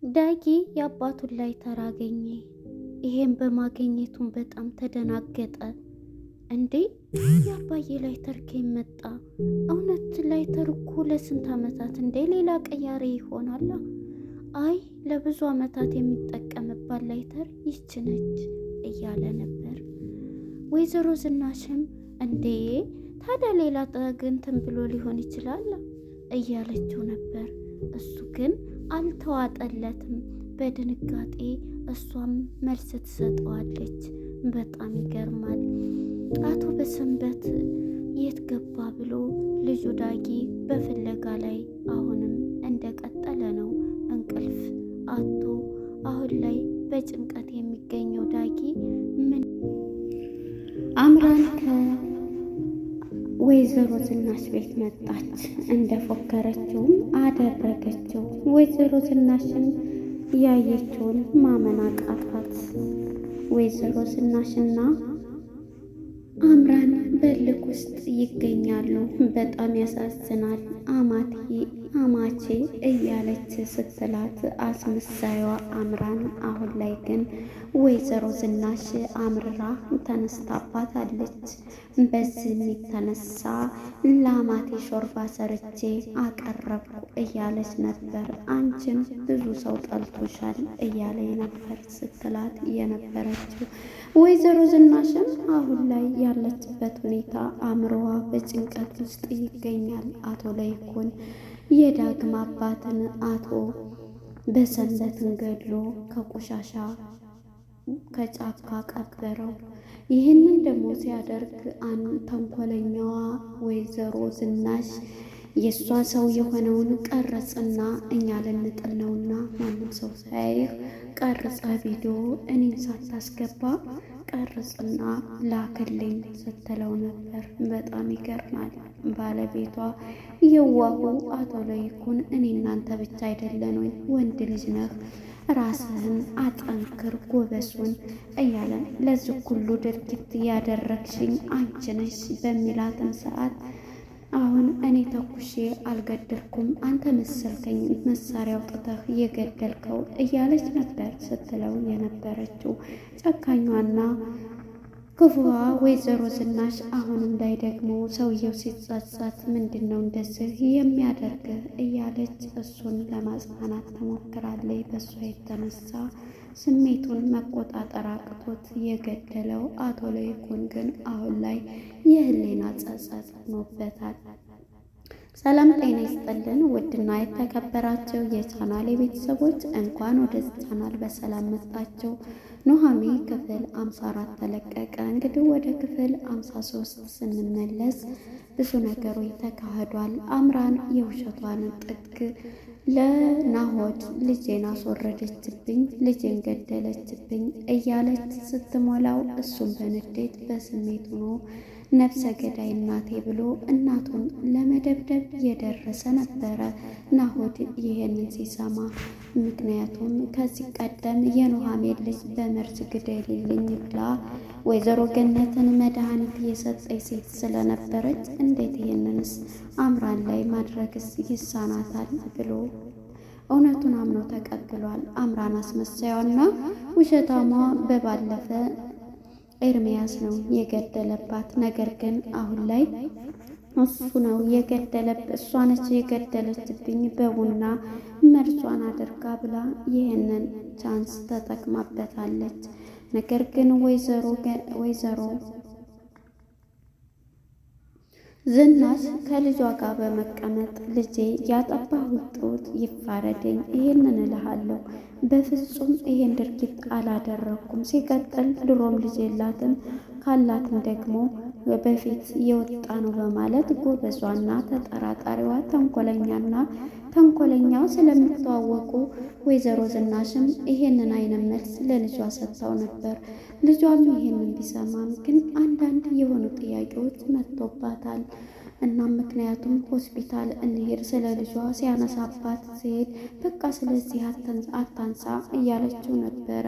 ዳጊ የአባቱን ላይተር አገኘ። ይሄን በማግኘቱም በጣም ተደናገጠ። እንዴ የአባዬ ላይተር ከየት መጣ? እውነት ላይተር እኮ ለስንት ዓመታት እንዴ ሌላ ቀያሪ ይሆናል? አይ ለብዙ ዓመታት የሚጠቀምባት ላይተር ይች ነች እያለ ነበር። ወይዘሮ ዝናሽም እንዴ ታዲያ ሌላ ጠግንትን ብሎ ሊሆን ይችላል እያለችው ነበር። እሱ ግን አልተዋጠለትም። በድንጋጤ እሷም መልስ ትሰጠዋለች። በጣም ይገርማል። አቶ በሰንበት የት ገባ ብሎ ልጁ ዳጊ በፍለጋ ላይ አሁንም እንደቀጠለ ነው። እንቅልፍ አቶ አሁን ላይ በጭንቀት የሚገኘው ዳጊ ምን አምራን ወይዘሮ ዝናሽ ቤት መጣች። እንደፎከረችውም አደረገችው። ወይዘሮ ዝናሽን ያየችውን ማመን አቃታት። ወይዘሮ ዝናሽና አምራን በልክ ውስጥ ይገኛሉ። በጣም ያሳዝናል። አማቼ እያለች ስትላት አስመሳይዋ አምራን አሁን ላይ ግን ወይዘሮ ዝናሽ አምርራ ተነስታባታለች። በዚህም የተነሳ ለአማቴ ሾርባ ሰርቼ አቀረብኩ እያለች ነበር። አንቺን ብዙ ሰው ጠልቶሻል እያለ ነበር ስትላት የነበረችው። ወይዘሮ ዝናሽም አሁን ላይ ያለችበት ሁኔታ አእምሮዋ በጭንቀት ውስጥ ይገኛል። አቶ ለይኩን የዳግም አባትን አቶ በሰንበትን ገድሎ ከቆሻሻ ከጫካ ቀበረው። ይህንን ደግሞ ሲያደርግ ተንኮለኛዋ ወይዘሮ ዝናሽ የእሷ ሰው የሆነውን ቀረጽና እኛ ልንጥል ነውና ማንም ሰው ሳያይህ ቀርጸ ቪዲዮ እኔን ሳታስገባ ቀርጽና ላክልኝ ስትለው ነበር። በጣም ይገርማል። ባለቤቷ የዋሁ አቶ ለይኩን እኔ እናንተ ብቻ አይደለን ወይ? ወንድ ልጅ ነህ፣ ራስህን አጠንክር ጎበሱን እያለ ለዚህ ሁሉ ድርጊት ያደረግሽኝ አንቺ ነሽ በሚላትን ሰዓት አሁን እኔ ተኩሼ አልገደልኩም፣ አንተ መሰልከኝ መሳሪያ አውጥተህ የገደልከው እያለች ነበር ስትለው የነበረችው። ጨካኟና ክፉዋ ወይዘሮ ዝናሽ አሁንም ላይ ደግሞ ሰውየው ሲጸጸት ምንድን ነው እንደዚህ የሚያደርግ እያለች እሱን ለማጽናናት ትሞክራለች። በእሷ የተነሳ ስሜቱን መቆጣጠር አቅቶት የገደለው አቶ ለይኩን ግን አሁን ላይ የህሊና ጸጸት ሆኖበታል። ሰላም ጤና ይስጥልን። ውድና የተከበራቸው የቻናል ቤተሰቦች እንኳን ወደዚህ ቻናል በሰላም መጣችሁ። ኑሃሚ ክፍል 54 ተለቀቀ። እንግዲህ ወደ ክፍል 53 ስንመለስ ብዙ ነገሮች ተካሂዷል። አምራን የውሸቷን ጥግ ለናሆድ ልጄን አስወረደችብኝ፣ ልጄን ገደለችብኝ እያለች ስትሞላው እሱም በንዴት በስሜት ሆኖ ነፍሰ ገዳይ እናቴ ብሎ እናቱን ለመደብደብ የደረሰ ነበረ ናሆድ ይሄንን ሲሰማ። ምክንያቱም ከዚህ ቀደም የኑሃሜን ልጅ በመርዝ ግደልልኝ ብላ ወይዘሮ ገነትን መድኃኒት የሰጠች ሴት ስለነበረች እንዴት ይሄንንስ አምራን ላይ ማድረግስ ይሳናታል ብሎ እውነቱን አምኖ ተቀብሏል። አምራን አስመሳያዋና ውሸታሟ በባለፈ ኤርሚያስ ነው የገደለባት። ነገር ግን አሁን ላይ እሱ ነው እሷ ነች የገደለችብኝ በቡና መርዟን አድርጋ ብላ ይህንን ቻንስ ተጠቅማበታለች። ነገር ግን ወይዘሮ ዝናሽ ከልጇ ጋር በመቀመጥ ልጄ ያጠባሁት ጡት ይፋረደኝ፣ ይሄንን እልሃለሁ። በፍጹም ይሄን ድርጊት አላደረኩም። ሲቀጥል ድሮም ልጅ የላትም፣ ካላትም ደግሞ በፊት የወጣ ነው በማለት ጎበዟና ተጠራጣሪዋ ተንኮለኛው ስለሚተዋወቁ ወይዘሮ ዝናሽም ይሄንን አይነት መልስ ለልጇ ሰጥታው ነበር። ልጇም ይሄንን ቢሰማም ግን አንዳንድ የሆኑ ጥያቄዎች መጥቶባታል። እናም ምክንያቱም ሆስፒታል እንሄድ ስለ ልጇ ሲያነሳባት ሲሄድ በቃ ስለዚህ አታንሳ እያለችው ነበረ።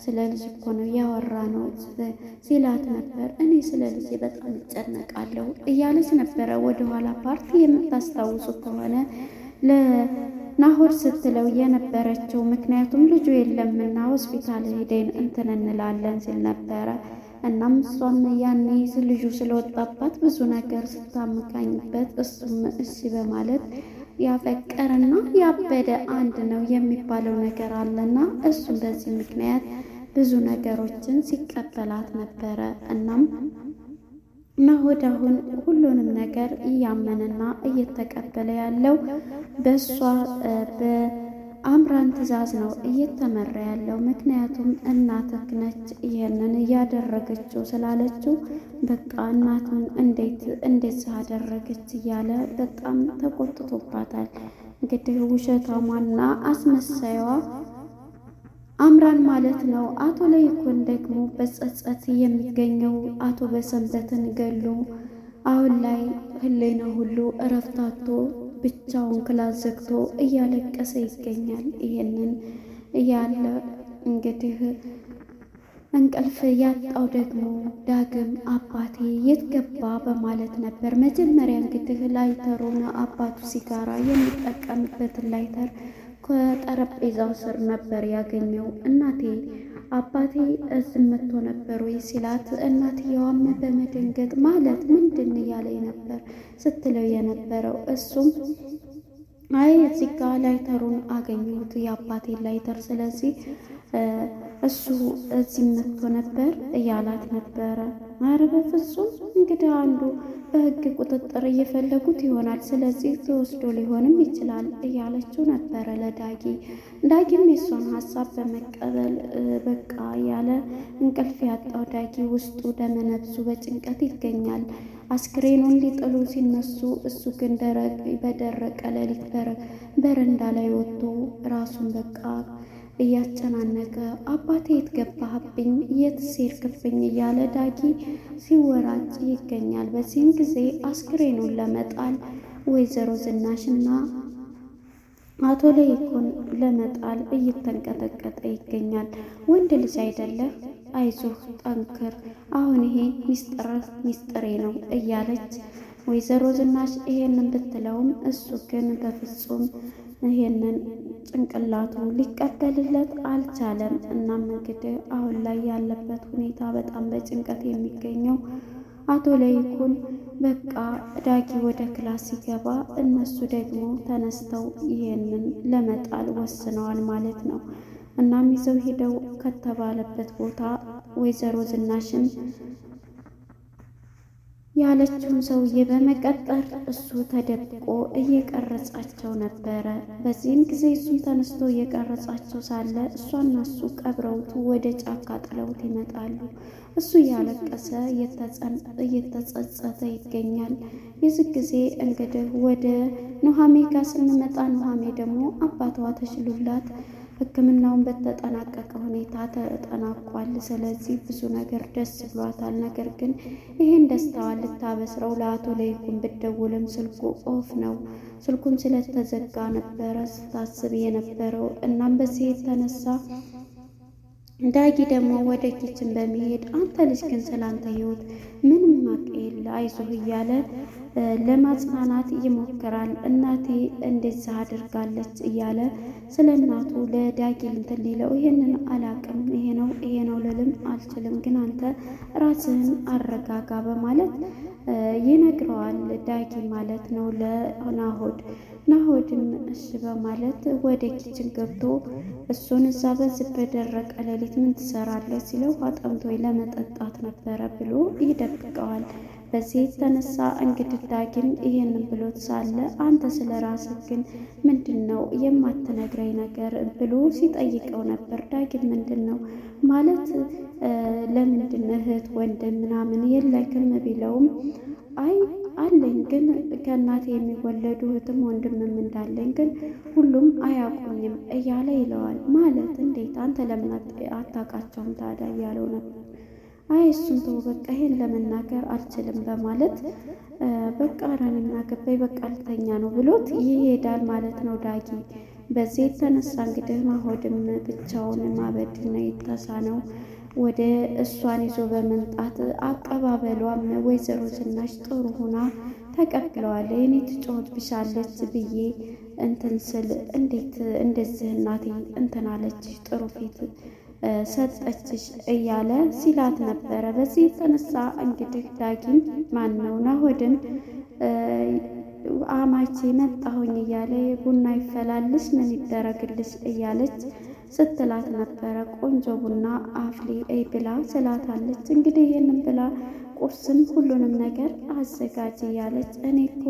ስለ ልጅ እኮ ነው ያወራ ነው ሲላት ነበር። እኔ ስለ ልጄ በጣም እጨነቃለሁ እያለች ነበረ። ወደኋላ ፓርቲ የምታስታውሱ ከሆነ ናሆድ ስትለው የነበረችው። ምክንያቱም ልጁ የለምና ሆስፒታል ሄደን እንትን እንላለን ሲል ነበረ። እናም እሷም ያኔ ልጁ ስለወጣባት ብዙ ነገር ስታመካኝበት እሱም እሺ በማለት ያፈቀረና ያበደ አንድ ነው የሚባለው ነገር አለና እሱም በዚህ ምክንያት ብዙ ነገሮችን ሲቀበላት ነበረ። እናም ናሆድ አሁን ሁሉንም ነገር እያመነና እየተቀበለ ያለው በእሷ በአምራን ትዕዛዝ ነው እየተመራ ያለው። ምክንያቱም እናትህ ነች ይሄንን እያደረገችው ስላለችው በቃ እናቱን እንዴት አደረገች እያለ በጣም ተቆጥቶባታል። እንግዲህ ውሸታሟና አስመሳይዋ አምራን ማለት ነው። አቶ ለይኩን ደግሞ በጸጸት የሚገኘው አቶ በሰንበትን ገሎ አሁን ላይ ህሊናው ሁሉ እረፍት አጥቶ ብቻውን ክላስ ዘግቶ እያለቀሰ ይገኛል። ይሄንን እያለ እንግዲህ እንቅልፍ ያጣው ደግሞ ዳግም አባቴ የት ገባ በማለት ነበር። መጀመሪያ እንግዲህ ላይተሩን አባቱ ሲጋራ የሚጠቀምበትን ላይተር ከጠረጴዛው ስር ነበር ያገኘው። እናቴ አባቴ እዚህ መጥቶ ነበር ወይ ሲላት፣ እናትየዋም በመደንገጥ ማለት ምንድን እያለኝ ነበር ስትለው የነበረው እሱም አይ እዚህ ጋ ላይተሩን አገኘሁት የአባቴን ላይተር፣ ስለዚህ እሱ እዚህ መጥቶ ነበር እያላት ነበረ። ኧረ በፍጹም እንግዲህ አንዱ በህግ ቁጥጥር እየፈለጉት ይሆናል፣ ስለዚህ ተወስዶ ሊሆንም ይችላል እያለችው ነበረ ለዳጊ። ዳጊም የሷን ሀሳብ በመቀበል በቃ ያለ እንቅልፍ ያጣው ዳጊ ውስጡ ደመነፍሱ በጭንቀት ይገኛል። አስክሬኑን ሊጥሉ ሲነሱ እሱ ግን በደረቀ ሌሊት በረንዳ ላይ ወጥቶ ራሱን በቃ እያጨናነቀ አባቴ የት ገባህብኝ የት ሄድክብኝ እያለ ዳጊ ሲወራጭ ይገኛል። በዚህም ጊዜ አስክሬኑን ለመጣል ወይዘሮ ዝናሽና አቶ ለይኩን ለመጣል እየተንቀጠቀጠ ይገኛል። ወንድ ልጅ አይደለህ? አይዞህ ጠንክር፣ አሁን ይሄ ሚስጥሬ ነው እያለች ወይዘሮ ዝናሽ ይሄንን ብትለውም እሱ ግን በፍጹም ይሄንን ጭንቅላቱ ሊቀበልለት አልቻለም። እናም እንግዲህ አሁን ላይ ያለበት ሁኔታ በጣም በጭንቀት የሚገኘው አቶ ለይኩን በቃ ዳጊ ወደ ክላስ ሲገባ እነሱ ደግሞ ተነስተው ይሄንን ለመጣል ወስነዋል ማለት ነው። እናም ይዘው ሄደው ከተባለበት ቦታ ወይዘሮ ዝናሽን ያለችውን ሰውዬ በመቀጠር እሱ ተደብቆ እየቀረጻቸው ነበረ። በዚህም ጊዜ እሱን ተነስቶ እየቀረጻቸው ሳለ እሷና እሱ ቀብረውት ወደ ጫካ ጥለውት ይመጣሉ። እሱ እያለቀሰ እየተጸጸተ ይገኛል። የዚህ ጊዜ እንግዲህ ወደ ኑሃሜ ጋር ስንመጣ ኑሃሜ ደግሞ አባቷ ተሽሎላት ሕክምናውን በተጠናቀቀ ሁኔታ ተጠናቋል። ስለዚህ ብዙ ነገር ደስ ብሏታል። ነገር ግን ይህን ደስታዋን ልታበስረው ለአቶ ለይኩን ብትደውልም ስልኩ ኦፍ ነው። ስልኩን ስለተዘጋ ነበረ ስታስብ የነበረው። እናም በዚህ የተነሳ ዳጊ ደግሞ ወደ ኪችን በመሄድ አንተ ልጅ ግን ስላንተ ህይወት ምንም ማቅ የለ አይዞህ እያለ ለማጽናናት ይሞክራል። እናቴ እንደዛ አድርጋለች እያለ ስለ እናቱ ለዳጊ እንትን ሊለው ይሄንን አላቅም ይሄ ነው ልልም አልችልም፣ ግን አንተ ራስህን አረጋጋ በማለት ይነግረዋል። ዳጊ ማለት ነው ለናሆድ። ናሆድም እሺ በማለት ወደ ኪችን ገብቶ እሱን እዛ በዚህ በደረቀ ሌሊት ምን ትሰራለህ ሲለው አጠምቶኝ ለመጠጣት ነበረ ብሎ ይደብቀዋል። በዚህ የተነሳ እንግዲህ ዳጊም ይሄንን ብሎት ሳለ አንተ ስለ ራስህ ግን ምንድን ነው የማትነግረኝ ነገር ብሎ ሲጠይቀው ነበር። ዳጊም ምንድን ነው ማለት ለምንድን እህት ወንድም ምናምን የለክም ቢለውም አይ አለኝ፣ ግን ከእናቴ የሚወለዱ እህትም ወንድምም እንዳለኝ ግን ሁሉም አያውቁኝም እያለ ይለዋል። ማለት እንዴት አንተ ለምን አታውቃቸውም ታዲያ እያለው ነበር። አይ እሱን ተው በቃ ይሄን ለመናገር አልችልም በማለት በቃ ረንና ገባይ በቃ ልተኛ ነው ብሎት ይሄዳል ማለት ነው ዳጊ። በዚህ የተነሳ እንግዲህ ናሆድም ብቻውን ማበድ ነው የተሳነው። ወደ እሷን ይዞ በመምጣት አቀባበሏም ወይዘሮ ዝናሽ ጥሩ ሆና ተቀብለዋል። የኔ ትጮት ብሻለች ብዬ እንትን ስል እንዴት እንደዚህ እናቴ እንትን አለችሽ ጥሩ ፊት ሰጠችሽ እያለ ሲላት ነበረ። በዚህ የተነሳ እንግዲህ ዳጊም ማን ነው ናሆድን አማቼ መጣሁኝ እያለ ቡና ይፈላልሽ ምን ይደረግልሽ እያለች ስትላት ነበረ። ቆንጆ ቡና አፍሊ ብላ ስላታለች። እንግዲህ ይህንን ብላ ቁርስም ሁሉንም ነገር አዘጋጅ እያለች እኔ እኮ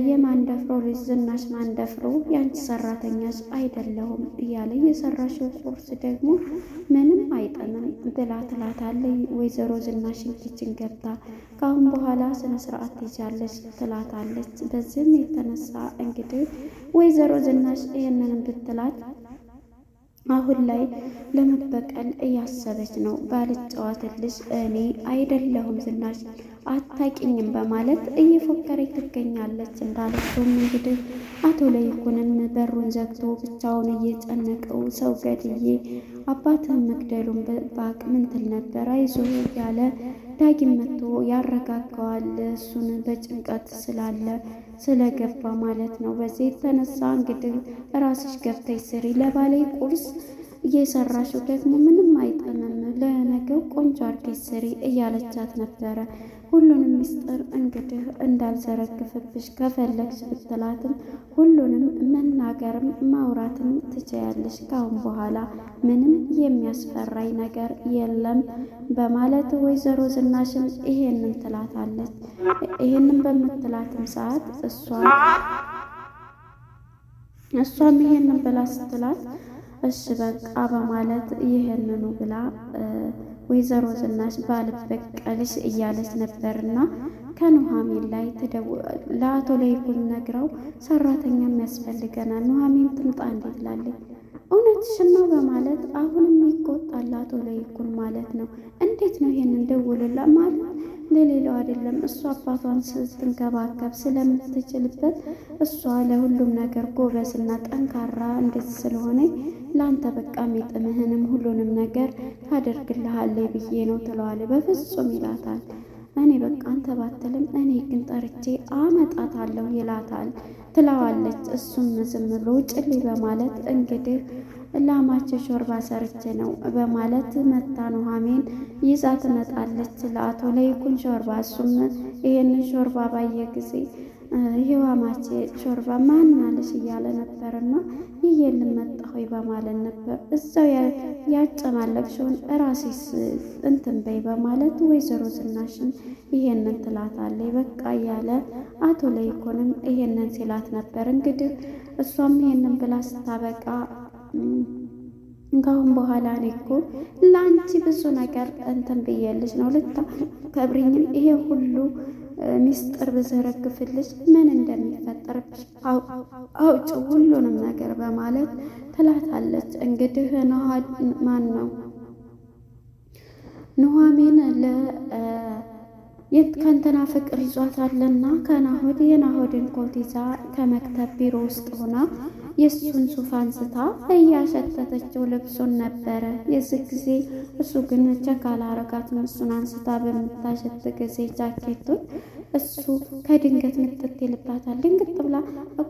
የማንደፍሮ ልጅ ዝናሽ ማንደፍሮ የአንቺ ሰራተኛሽ አይደለሁም እያለ የሰራሽው ቁርስ ደግሞ ምንም አይጠምም ብላ ትላታለች። ወይዘሮ ዝናሽን ኪችን ገብታ ከአሁን በኋላ ስነ ስርዓት ትይዣለሽ ትላታለች። በዚህም የተነሳ እንግዲህ ወይዘሮ ዝናሽ ይህንን ብትላት አሁን ላይ ለመበቀል እያሰበች ነው። ባልጫወትልሽ እኔ አይደለሁም ዝናሽ አታቂኝም በማለት እየፎከረች ትገኛለች። እንዳለችውም እንግዲህ አቶ ለይኩንም በሩን ዘግቶ ብቻውን እየጨነቀው ሰው ገድዬ አባትህን መግደሉን ባቅ ምን ትል ነበር አይዞህ እያለ ዳጊም መጥቶ ያረጋጋዋል። እሱን በጭንቀት ስለገባ ማለት ነው። በዚህ የተነሳ እንግዲህ ራስሽ ገብተሽ ስሪ፣ ለባሌ ቁርስ እየሰራሽው ደግሞ ምንም አይጠምም፣ ለነገው ቆንጆ አድርገሽ ስሪ እያለቻት ነበረ። ሁሉንም ምስጢር እንግዲህ እንዳልዘረግፍብሽ ከፈለግሽ ብትላትም ሁሉንም መናገርም ማውራትም ትችያለሽ፣ ካሁን በኋላ ምንም የሚያስፈራኝ ነገር የለም በማለት ወይዘሮ ዝናሽን ይሄንን ትላታለች። ይሄንን በምትላትም ሰዓት እሷም ይሄንን ብላ ስትላት እሺ በቃ በማለት ይሄንኑ ብላ ወይዘሮ ዝናሽ ባልበቀልሽ እያለች ነበርና ከኑሐሚን ላይ ለአቶ ለይኩን ነግረው ሰራተኛም ያስፈልገናል ኑሐሚን ትምጣ እንዴት ላለች እውነትሽን ነው በማለት አሁንም ይቆጣል አቶ ለይኩን ማለት ነው። እንዴት ነው ይሄንን ደውልላ ማለት ለሌላው አይደለም እሷ አባቷን ስትንከባከብ ስለምትችልበት እሷ ለሁሉም ነገር ጎበዝና ጠንካራ እንዴት ስለሆነ ለአንተ በቃ ሚጥምህንም ሁሉንም ነገር ታደርግልሃለች ብዬ ነው ትለዋለች። በፍጹም ይላታል። እኔ በቃ አንተ ባትልም እኔ ግን ጠርቼ አመጣታለሁ ይላታል ትለዋለች። እሱም ዝም ብሎ ጭሊ በማለት እንግዲህ ላማች ሾርባ ሰርቼ ነው በማለት መታ ኑሐሚን ይዛ ትመጣለች ለአቶ ለይኩን ሾርባ። እሱም ይሄንን ሾርባ ባየ ጊዜ ይሄዋ ማቼ ሾርባ ማን አለሽ እያለ ነበርና ይሄልን መጣሁኝ በማለት ነበር። እዛው ያጨማለቅሽውን ራሴስ እንትን በይ በማለት ወይዘሮ ዝናሽን ይሄንን ትላታለች። በቃ እያለ አቶ ለይኩንም ይሄንን ሲላት ነበር። እንግዲህ እሷም ይሄንን ብላ ስታበቃ ካሁን በኋላ እኔ እኮ ለአንቺ ብዙ ነገር እንትን ብዬልሽ ነው ልታከብሪኝም ይሄ ሁሉ ሚስጥር ብዘረግፍልሽ ምን እንደሚፈጠርብሽ አውጭ ሁሉንም ነገር በማለት ትላታለች። እንግዲህ ማን ነው ኑሐሚን ከእንትና ፍቅር ይዟታልና ከናሆድ የናሆድን ኮት ይዛ ከመክተብ ቢሮ ውስጥ ሆና የእሱን ሱፍ አንስታ እያሸተተችው ልብሱን ነበረ። የዚህ ጊዜ እሱ ግን ቸክ አላረጋትም። እሱን አንስታ በምታሸት ጊዜ ጃኬቱን እሱ ከድንገት ምጥት ይልባታል። ድንግጥ ብላ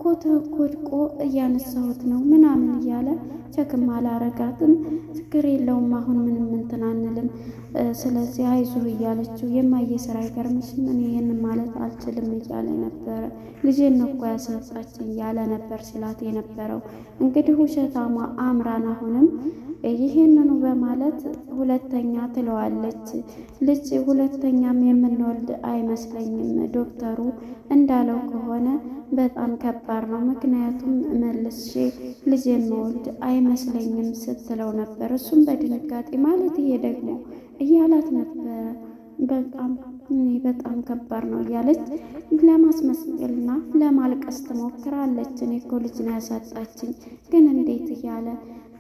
ኮት ወድቆ እያነሳሁት ነው ምናምን እያለ ቸክም አላረጋትም። ችግር የለውም አሁን ምንም እንትን አንልም፣ ስለዚህ አይዞህ እያለችው የማየ ስራ አይገርምሽም እኔ ይህንን ማለት አልችልም እያለ ነበረ። ልጄን ነው እኮ ያስነሳችኝ እያለ ነበር ሲላት የነበረው። እንግዲህ ውሸታማ አምራን አሁንም ይሄንኑ በማለት ሁለተኛ ትለዋለች። ልጅ ሁለተኛም የምንወልድ አይመስለኝም፣ ዶክተሩ እንዳለው ከሆነ በጣም ከባድ ነው፣ ምክንያቱም መልሼ ልጄን መወልድ አይመስለኝም ስትለው ነበር። እሱም በድንጋጤ ማለት ይሄ ደግሞ እያላት ነበረ። በጣም ከባድ ነው እያለች ለማስመሰልና ለማልቀስ ትሞክራለች። እኔ እኮ ልጅ ነው ያሳጣችኝ ግን እንዴት እያለ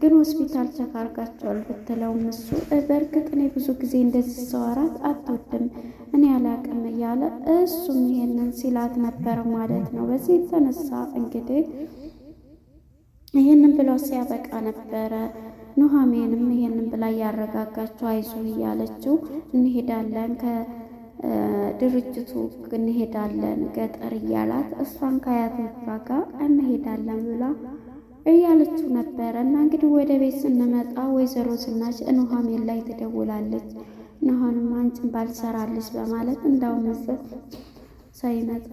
ግን ሆስፒታል ቸክ አድርጋቸዋል ብትለውም እሱ በእርግጥ እኔ ብዙ ጊዜ እንደዚህ ሰዋራት አትወድም እኔ አላቅም እያለ እሱም ይሄንን ሲላት ነበር ማለት ነው። በዚህ የተነሳ እንግዲህ ይሄንን ብለው ሲያበቃ ነበረ ኑሐሚንም ይሄንን ብላ ያረጋጋቸው አይዞህ እያለችው እንሄዳለን ድርጅቱ እንሄዳለን ገጠር እያላት እሷን ከአያቶቿ ጋር እንሄዳለን ብላ እያለችው ነበረ። እና እንግዲህ ወደ ቤት ስንመጣ ወይዘሮ ዝናሽ ኑሃሚን ላይ ትደውላለች። ኑሃሚንም አንቺን ባልሰራልሽ በማለት እንዳውም ሳይመጣ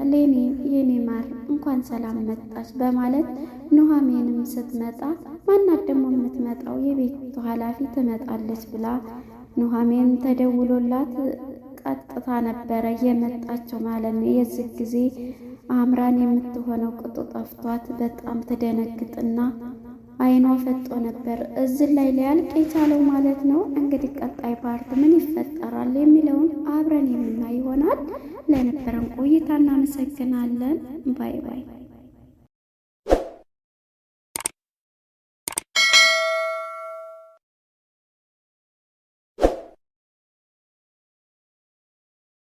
የኔ ማር እንኳን ሰላም መጣች በማለት ኑሃሚንም ስትመጣ ማናት ደግሞ የምትመጣው የቤቱ ኃላፊ ትመጣለች ብላ ኑሃሚን ተደውሎላት ቀጥታ ነበረ የመጣቸው ማለት ነው። የዚህ ጊዜ አምራን የምትሆነው ቅጡ ጠፍቷት በጣም ትደነግጥና አይኗ ፈጦ ነበር እዚህ ላይ ሊያልቅ የቻለው ማለት ነው። እንግዲህ ቀጣይ ፓርት ምን ይፈጠራል የሚለውን አብረን የምናይ ይሆናል። ለነበረን ቆይታ እናመሰግናለን። ባይ ባይ።